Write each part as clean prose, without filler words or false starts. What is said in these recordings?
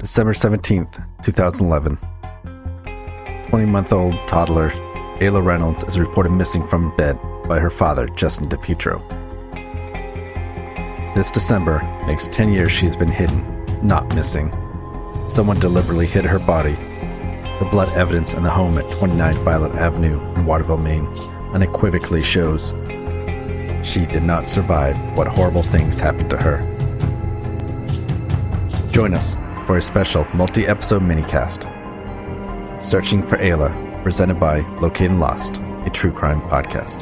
December 17th, 2011. 20-month-old toddler Ayla Reynolds is reported missing from bed by her father, Justin DePietro. This December makes 10 years she has been hidden, not missing. Someone deliberately hid her body. The blood evidence in the home at 29 Violet Avenue in Waterville, Maine, unequivocally shows she did not survive what horrible things happened to her. Join us for a special multi-episode minicast, Searching for Ayla, presented by Located and Lost, a true crime podcast.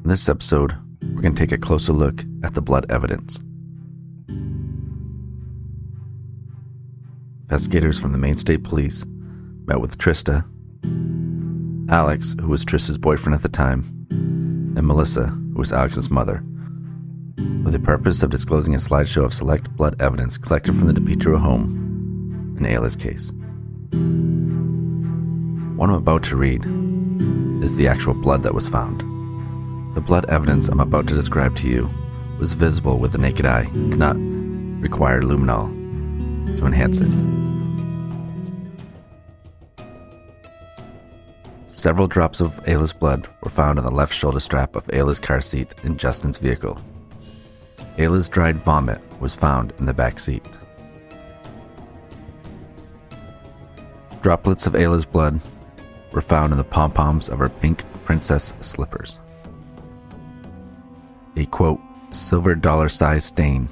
In this episode, we're going to take a closer look at the blood evidence. Investigators from the Maine State Police met with Trista, Alex, who was Trista's boyfriend at the time, and Melissa, who was Alex's mother, with the purpose of disclosing a slideshow of select blood evidence collected from the DePietro home in Ayla's case. What I'm about to read is the actual blood that was found. The blood evidence I'm about to describe to you was visible with the naked eye and did not require luminol to enhance it. Several drops of Ayla's blood were found on the left shoulder strap of Ayla's car seat in Justin's vehicle. Ayla's dried vomit was found in the back seat. Droplets of Ayla's blood were found in the pom-poms of her pink princess slippers. A quote, silver dollar-sized stain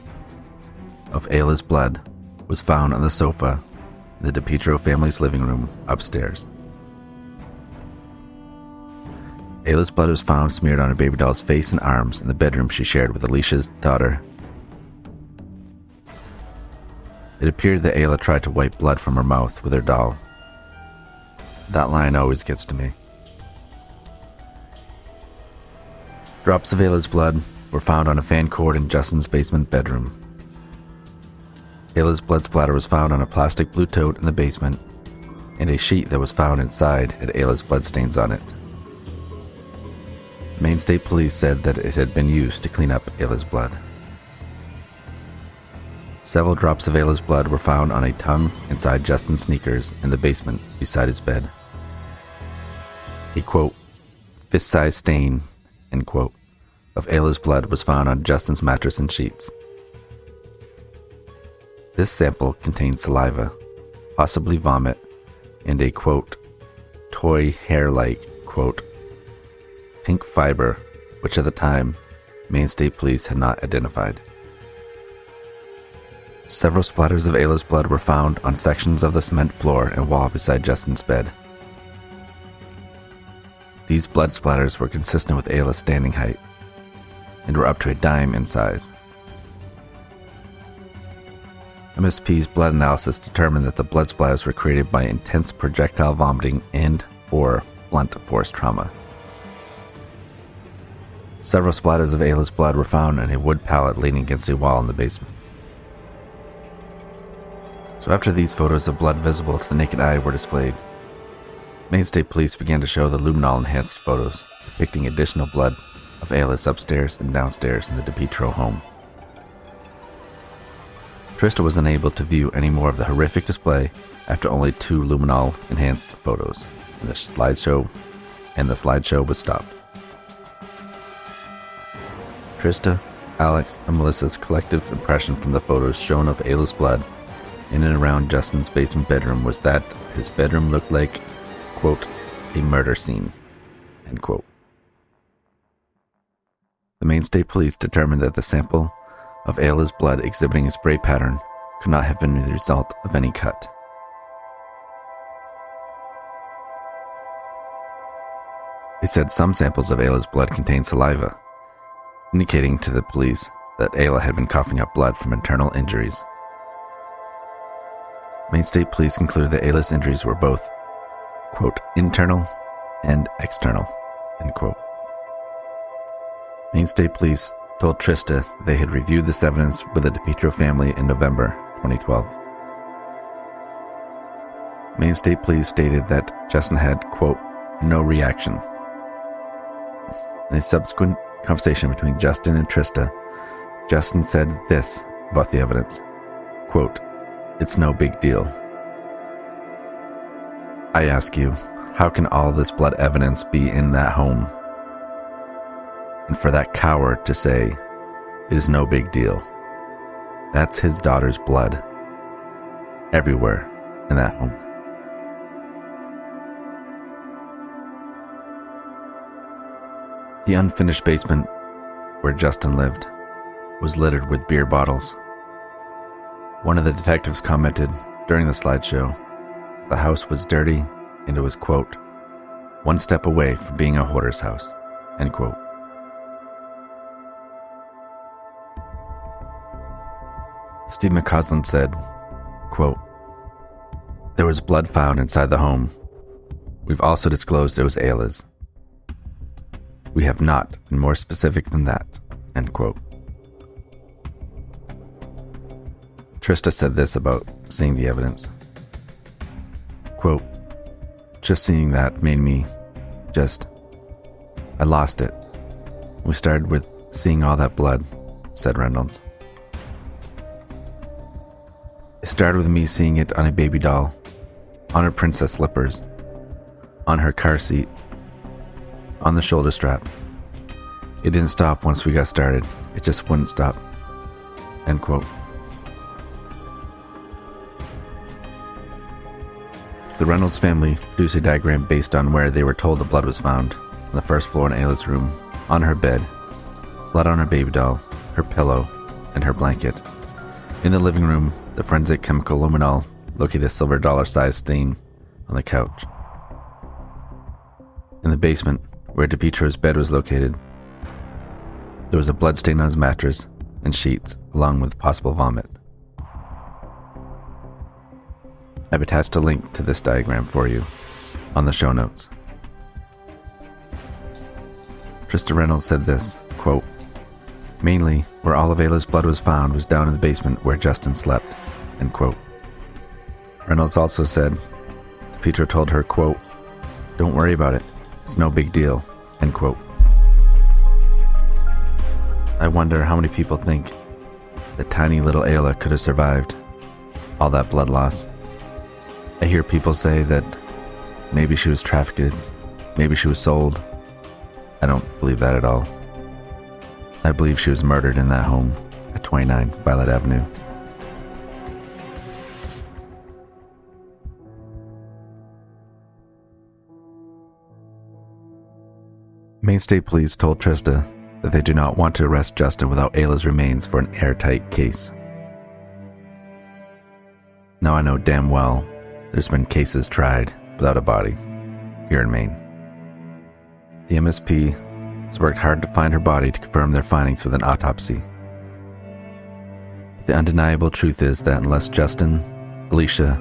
of Ayla's blood was found on the sofa in the DePietro family's living room upstairs. Ayla's blood was found smeared on her baby doll's face and arms in the bedroom she shared with Alicia's daughter. It appeared that Ayla tried to wipe blood from her mouth with her doll. That line always gets to me. Drops of Ayla's blood were found on a fan cord in Justin's basement bedroom. Ayla's blood splatter was found on a plastic blue tote in the basement, and a sheet that was found inside had Ayla's bloodstains on it. Maine State Police said that it had been used to clean up Ayla's blood. Several drops of Ayla's blood were found on a tongue inside Justin's sneakers in the basement beside his bed. A quote, fist-sized stain, end quote, of Ayla's blood was found on Justin's mattress and sheets. This sample contained saliva, possibly vomit, and a quote, toy hair-like, quote, pink fiber, which at the time, Maine State Police had not identified. Several splatters of Ayla's blood were found on sections of the cement floor and wall beside Justin's bed. These blood splatters were consistent with Ayla's standing height and were up to a dime in size. MSP's blood analysis determined that the blood splatters were created by intense projectile vomiting and/or blunt force trauma. Several splatters of Ayla's blood were found in a wood pallet leaning against a wall in the basement. So after these photos of blood visible to the naked eye were displayed, Maine State Police began to show the luminol-enhanced photos depicting additional blood of Ayla's upstairs and downstairs in the DePietro home. Trista was unable to view any more of the horrific display after only 2 luminol-enhanced photos, and the slideshow was stopped. Trista, Alex, and Melissa's collective impression from the photos shown of Ayla's blood in and around Justin's basement bedroom was that his bedroom looked like, quote, a murder scene, end quote. The Maine State Police determined that the sample of Ayla's blood exhibiting a spray pattern could not have been the result of any cut. They said some samples of Ayla's blood contained saliva, indicating to the police that Ayla had been coughing up blood from internal injuries. Maine State Police concluded that Ayla's injuries were both, quote, internal and external, end quote. Maine State Police told Trista they had reviewed this evidence with the DePietro family in November 2012. Maine State Police stated that Justin had, quote, no reaction. In a subsequent conversation between Justin and Trista, Justin said this about the evidence, quote, "It's no big deal. I ask you, how can all this blood evidence be in that home? And for that coward to say, it is no big deal. That's his daughter's blood. Everywhere in that home." The unfinished basement where Justin lived was littered with beer bottles. One of the detectives commented during the slideshow the house was dirty and it was, quote, "one step away from being a hoarder's house," end quote. Steve McCausland said, quote, "There was blood found inside the home. We've also disclosed it was Ayla's. We have not been more specific than that," end quote. Trista said this about seeing the evidence. Quote, "Just seeing that made me I lost it. We started with seeing all that blood," said Reynolds. "It started with me seeing it on a baby doll, on her princess slippers, on her car seat, on the shoulder strap. It didn't stop once we got started. It just wouldn't stop," end quote. The Reynolds family produced a diagram based on where they were told the blood was found: on the first floor in Ayla's room, on her bed, blood on her baby doll, her pillow, and her blanket. In the living room, the forensic chemical luminol located a silver dollar-sized stain on the couch. In the basement, where DePietro's bed was located, there was a blood stain on his mattress and sheets, along with possible vomit. I've attached a link to this diagram for you on the show notes. Trista Reynolds said this, quote, "Mainly, where all of Ayla's blood was found was down in the basement where Justin slept," end quote. Reynolds also said DePietro told her, quote, "Don't worry about it. It's no big deal," end quote. I wonder how many people think that tiny little Ayla could have survived all that blood loss. I hear people say that maybe she was trafficked, maybe she was sold. I don't believe that at all. I believe she was murdered in that home at 29 Violet Avenue. Maine State Police told Trista that they do not want to arrest Justin without Ayla's remains for an airtight case. Now I know damn well there's been cases tried without a body here in Maine. The MSP has worked hard to find her body to confirm their findings with an autopsy. But the undeniable truth is that unless Justin, Alicia,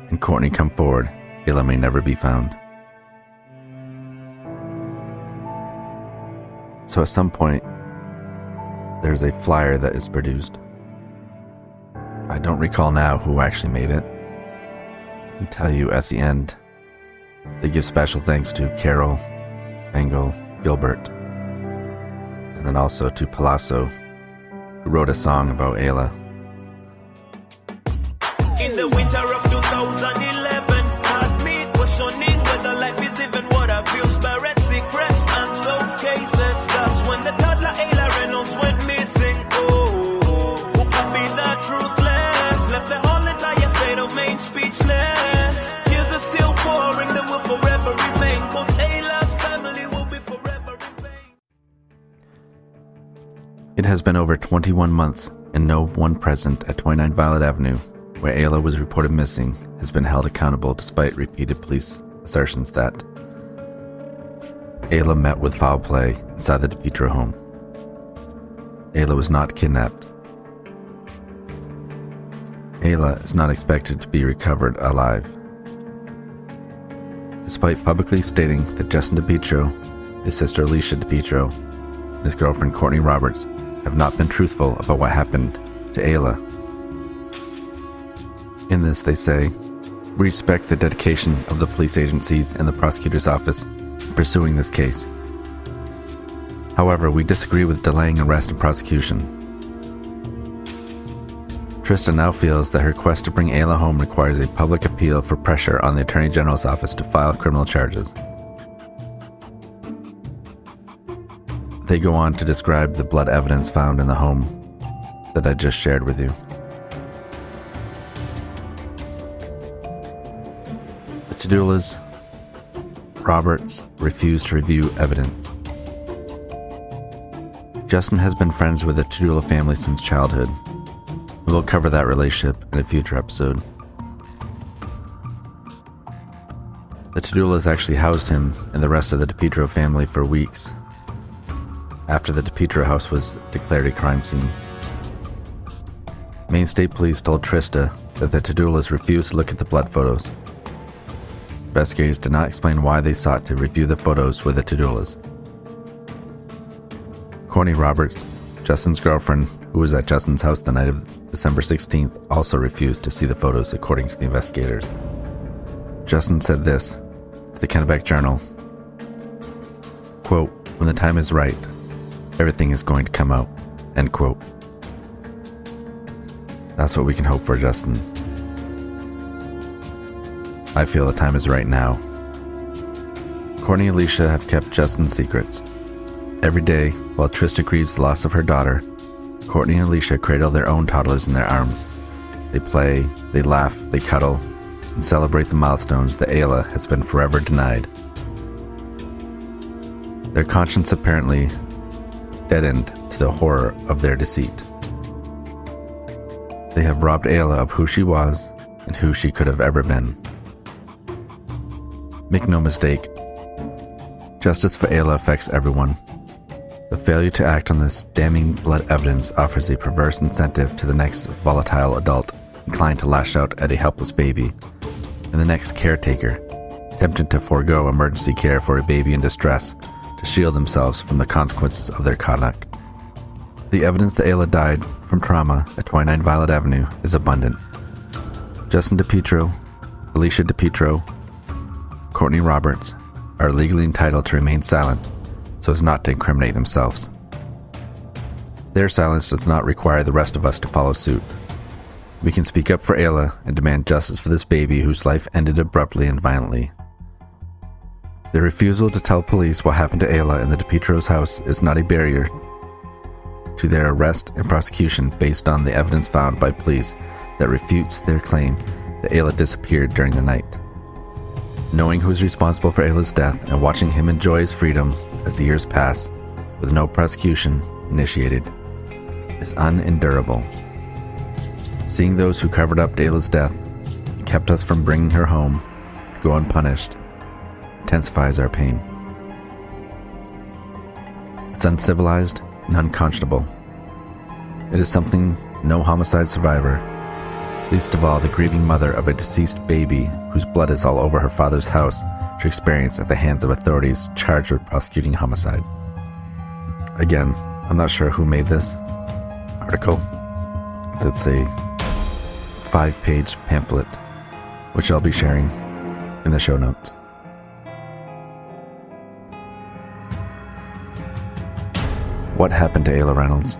and Courtney come forward, Ayla may never be found. So at some point, there's a flyer that is produced. I don't recall now who actually made it. I can tell you at the end, they give special thanks to Carol, Engel, Gilbert, and then also to Palazzo, who wrote a song about Ayla. In the winter of 2011, had me questioning whether life is even what I feel. Buried secrets and solved cases. That's when the toddler Ayla Reynolds went missing. Oh, who could be that ruthless? Left the whole entire state of Maine speechless. Tears are still pouring, them will forever remain. Cause Ayla's family will be forever in pain. It has been over 21 months, and no one present at 29 Violet Avenue, where Ayla was reported missing, has been held accountable despite repeated police assertions that Ayla met with foul play inside the DePietro home. Ayla was not kidnapped. Ayla is not expected to be recovered alive. Despite publicly stating that Justin DePietro, his sister Alicia DePietro, and his girlfriend Courtney Roberts have not been truthful about what happened to Ayla. In this, they say, "We respect the dedication of the police agencies and the prosecutor's office in pursuing this case. However, we disagree with delaying arrest and prosecution. Trista now feels that her quest to bring Ayla home requires a public appeal for pressure on the Attorney General's office to file criminal charges. They go on to describe the blood evidence found in the home that I just shared with you. The Tadulas, Roberts, refused to review evidence. Justin has been friends with the Tadula family since childhood. We'll cover that relationship in a future episode. The Tadulas actually housed him and the rest of the DePietro family for weeks after the DePietro house was declared a crime scene. Maine State Police told Trista that the Tadulas refused to look at the blood photos. Investigators did not explain why they sought to review the photos with the Tadulas. Courtney Roberts, Justin's girlfriend, who was at Justin's house the night of December 16th, also refused to see the photos, according to the investigators. Justin said this to the Kennebec Journal, quote, "When the time is right, everything is going to come out," end quote. That's what we can hope for, Justin. I feel the time is right now. Courtney and Alicia have kept Justin's secrets. Every day, while Trista grieves the loss of her daughter, Courtney and Alicia cradle their own toddlers in their arms. They play, they laugh, they cuddle, and celebrate the milestones that Ayla has been forever denied. Their conscience apparently deadened to the horror of their deceit. They have robbed Ayla of who she was and who she could have ever been. Make no mistake, justice for Ayla affects everyone. The failure to act on this damning blood evidence offers a perverse incentive to the next volatile adult inclined to lash out at a helpless baby, and the next caretaker tempted to forego emergency care for a baby in distress to shield themselves from the consequences of their conduct. The evidence that Ayla died from trauma at 29 Violet Avenue is abundant. Justin DePietro, Alicia DePietro, Courtney Roberts are legally entitled to remain silent so as not to incriminate themselves. Their silence does not require the rest of us to follow suit. We can speak up for Ayla and demand justice for this baby whose life ended abruptly and violently. Their refusal to tell police what happened to Ayla in the DePietro's house is not a barrier to their arrest and prosecution based on the evidence found by police that refutes their claim that Ayla disappeared during the night. Knowing who is responsible for Ayla's death and watching him enjoy his freedom as the years pass, with no prosecution initiated, is unendurable. Seeing those who covered up Ayla's death and kept us from bringing her home go unpunished intensifies our pain. It's uncivilized and unconscionable. It is something no homicide survivor, least of all the grieving mother of a deceased baby whose blood is all over her father's house, should experience at the hands of authorities charged with prosecuting homicide. Again, I'm not sure who made this article. It's a 5-page pamphlet, which I'll be sharing in the show notes. What happened to Ayla Reynolds?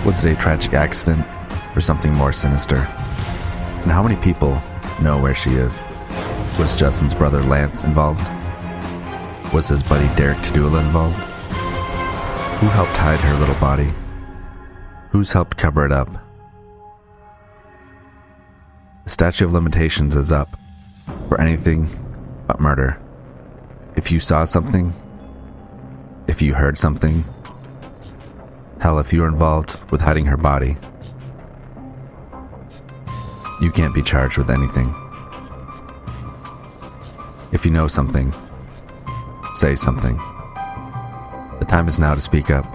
Was it a tragic accident or something more sinister? And how many people know where she is? Was Justin's brother Lance involved? Was his buddy Derek Tadula involved? Who helped hide her little body? Who's helped cover it up? The statute of limitations is up for anything but murder. If you saw something, if you heard something, hell, if you were involved with hiding her body, you can't be charged with anything. If you know something, say something. The time is now to speak up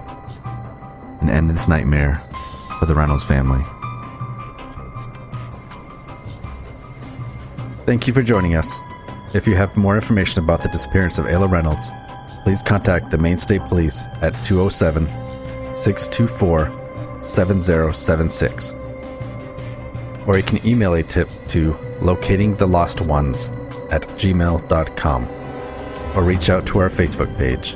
and end this nightmare for the Reynolds family. Thank you for joining us. If you have more information about the disappearance of Ayla Reynolds, please contact the Maine State Police at 207-624-7076. Or you can email a tip to locatingthelostones@gmail.com or reach out to our Facebook page.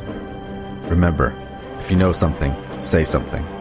Remember, if you know something, say something.